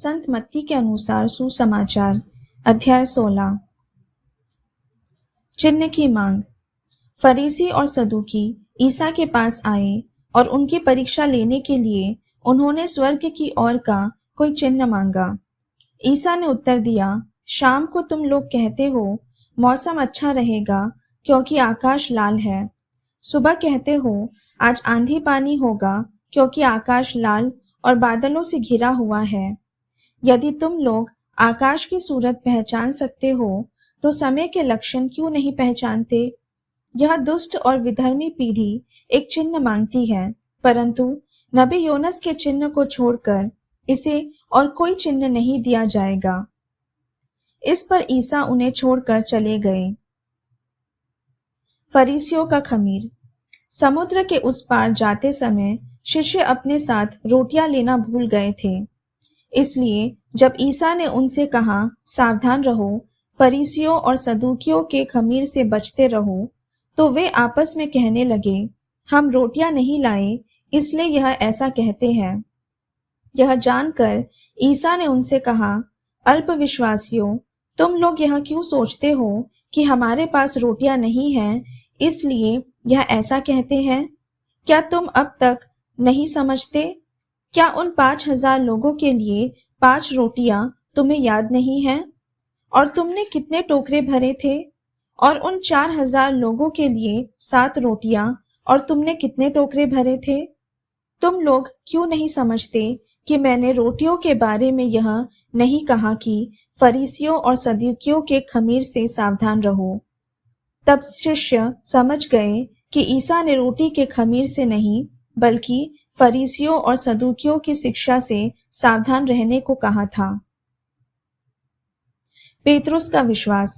संत मत्ती के अनुसार सुसमाचार अध्याय 16। चिन्ह की मांग। फरीसी और सदूकी ईसा के पास आए और उनकी परीक्षा लेने के लिए उन्होंने स्वर्ग की ओर का कोई चिन्ह मांगा। ईसा ने उत्तर दिया, शाम को तुम लोग कहते हो मौसम अच्छा रहेगा क्योंकि आकाश लाल है। सुबह कहते हो आज आंधी पानी होगा क्योंकि आकाश लाल और बादलों से घिरा हुआ है। यदि तुम लोग आकाश की सूरत पहचान सकते हो तो समय के लक्षण क्यों नहीं पहचानते। यह दुष्ट और विधर्मी पीढ़ी एक चिन्ह मांगती है, परंतु नबी योनस के चिन्ह को छोड़कर इसे और कोई चिन्ह नहीं दिया जाएगा। इस पर ईसा उन्हें छोड़कर चले गए। फरीसियों का खमीर। समुद्र के उस पार जाते समय शिष्य अपने साथ रोटियां लेना भूल गए थे। इसलिए जब ईसा ने उनसे कहा, सावधान रहो, फरीसियों और सदूकियों के खमीर से बचते रहो, तो वे आपस में कहने लगे, हम रोटियां नहीं लाए, इसलिए यह ऐसा कहते हैं। यह जानकर ईसा ने उनसे कहा, अल्पविश्वासियों, तुम लोग यह क्यों सोचते हो कि हमारे पास रोटियां नहीं हैं, इसलिए यह ऐसा कहते हैं। क्या तुम अब तक नहीं समझते? क्या उन 5,000 लोगों के लिए 5 रोटियां तुम्हें याद नहीं हैं? और तुमने कितने टोकरे भरे थे? और उन 4,000 लोगों के लिए 7 रोटियां और तुमने कितने टोकरे भरे थे? तुम लोग क्यों नहीं समझते कि मैंने रोटियों के बारे में यह नहीं कहा कि फरीसियों और सदूकियों के खमीर से सावधान रहो। तब शिष्य समझ गए कि ईसा ने रोटी के खमीर से नहीं बल्कि फरीसियों और सदूकियों की शिक्षा से सावधान रहने को कहा था। पेतरुस का विश्वास।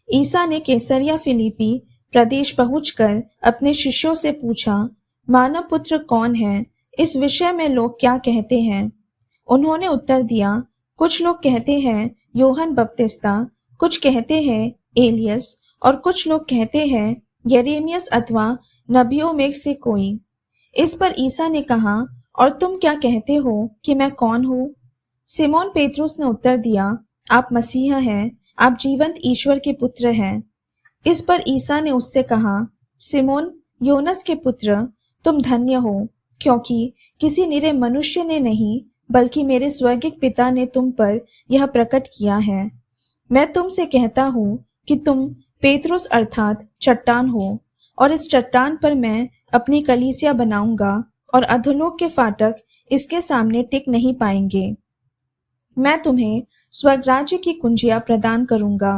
ईसा ने कैसरिया फिलिप्पी प्रदेश पहुंचकर अपने शिष्यों से पूछा, मानव पुत्र कौन है? इस विषय में लोग क्या कहते हैं? उन्होंने उत्तर दिया, कुछ लोग कहते हैं यूहन्ना बपतिस्ता, कुछ कहते हैं एलियस और कुछ लोग कहते हैं यिर्मयाह अथवा नबियों में से कोई। इस पर ईसा ने कहा, और तुम क्या कहते हो कि मैं कौन हूँ? सिमोन पेतरुस ने उत्तर दिया, आप मसीहा हैं, आप जीवंत ईश्वर के पुत्र हैं। इस पर ईसा ने उससे कहा, सिमोन योनस के पुत्र, तुम धन्य हो, क्योंकि किसी निरे मनुष्य ने नहीं बल्कि मेरे स्वर्गिक पिता ने तुम पर यह प्रकट किया है। मैं तुमसे कहता हूँ कि तुम पेतरुस अर्थात चट्टान हो, और इस चट्टान पर मैं अपनी कलीसिया बनाऊंगा और अधोलोक के फाटक इसके सामने टिक नहीं पाएंगे। मैं तुम्हें स्वर्ग राज्य की कुंजियां प्रदान करूंगा।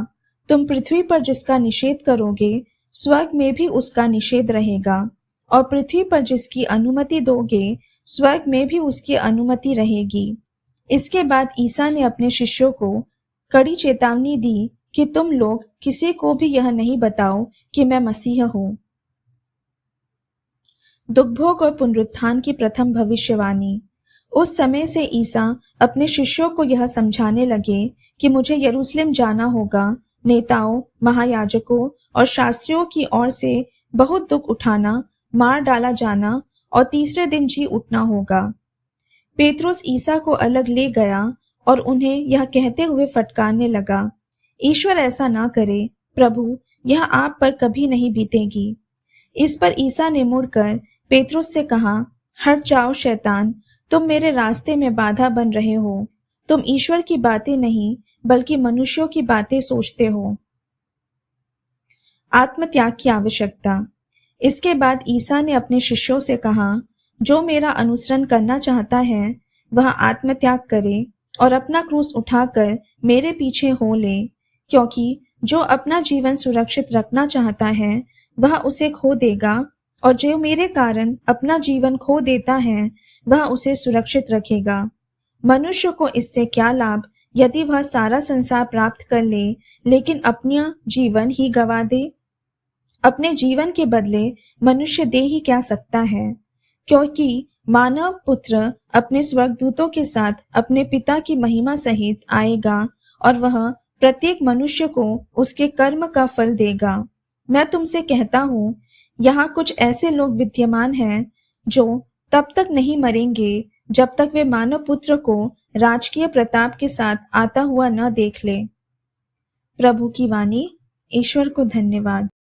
तुम पृथ्वी पर जिसका निषेध करोगे, स्वर्ग में भी उसका निषेध रहेगा, और पृथ्वी पर जिसकी अनुमति दोगे, स्वर्ग में भी उसकी अनुमति रहेगी। इसके बाद ईसा ने अपने शिष्यों को कड़ी चेतावनी दी कि तुम लोग किसी को भी यह नहीं बताओ कि मैं मसीह हूँ। दुखभोग और पुनरुत्थान की प्रथम भविष्यवाणी। उस समय से ईसा अपने शिष्यों को यह समझाने लगे कि मुझे यरूशलेम जाना होगा, नेताओं, महायाजकों और शास्त्रियों की ओर से बहुत दुख उठाना, मार डाला जाना और तीसरे दिन जी उठना होगा। पेतरुस ईसा को अलग ले गया और उन्हें यह कहते हुए फटकारने लगा, ईश्वर ऐसा ना करे, प्रभु, यह आप पर कभी नहीं बीतेगी। इस पर ईसा ने मुड़कर पेतरुस से कहा, हट जाओ शैतान, तुम मेरे रास्ते में बाधा बन रहे हो। तुम ईश्वर की बातें नहीं बल्कि मनुष्यों की बातें सोचते हो। आत्मत्याग की आवश्यकता। इसके बाद ईसा ने अपने शिष्यों से कहा, जो मेरा अनुसरण करना चाहता है वह आत्मत्याग करे और अपना क्रूस उठाकर मेरे पीछे हो ले, क्योंकि जो अपना जीवन सुरक्षित रखना चाहता है वह उसे खो देगा, और जो मेरे कारण अपना जीवन खो देता है वह उसे सुरक्षित रखेगा। मनुष्य को इससे क्या लाभ यदि वह सारा संसार प्राप्त कर ले लेकिन अपना जीवन ही गवा दे? अपने जीवन के बदले मनुष्य दे ही क्या सकता है? क्योंकि मानव पुत्र अपने स्वर्गदूतों के साथ अपने पिता की महिमा सहित आएगा और वह प्रत्येक मनुष्य को उसके कर्म का फल देगा। मैं तुमसे कहता हूँ, यहाँ कुछ ऐसे लोग विद्यमान हैं जो तब तक नहीं मरेंगे जब तक वे मानव पुत्र को राजकीय प्रताप के साथ आता हुआ न देख ले। प्रभु की वाणी। ईश्वर को धन्यवाद।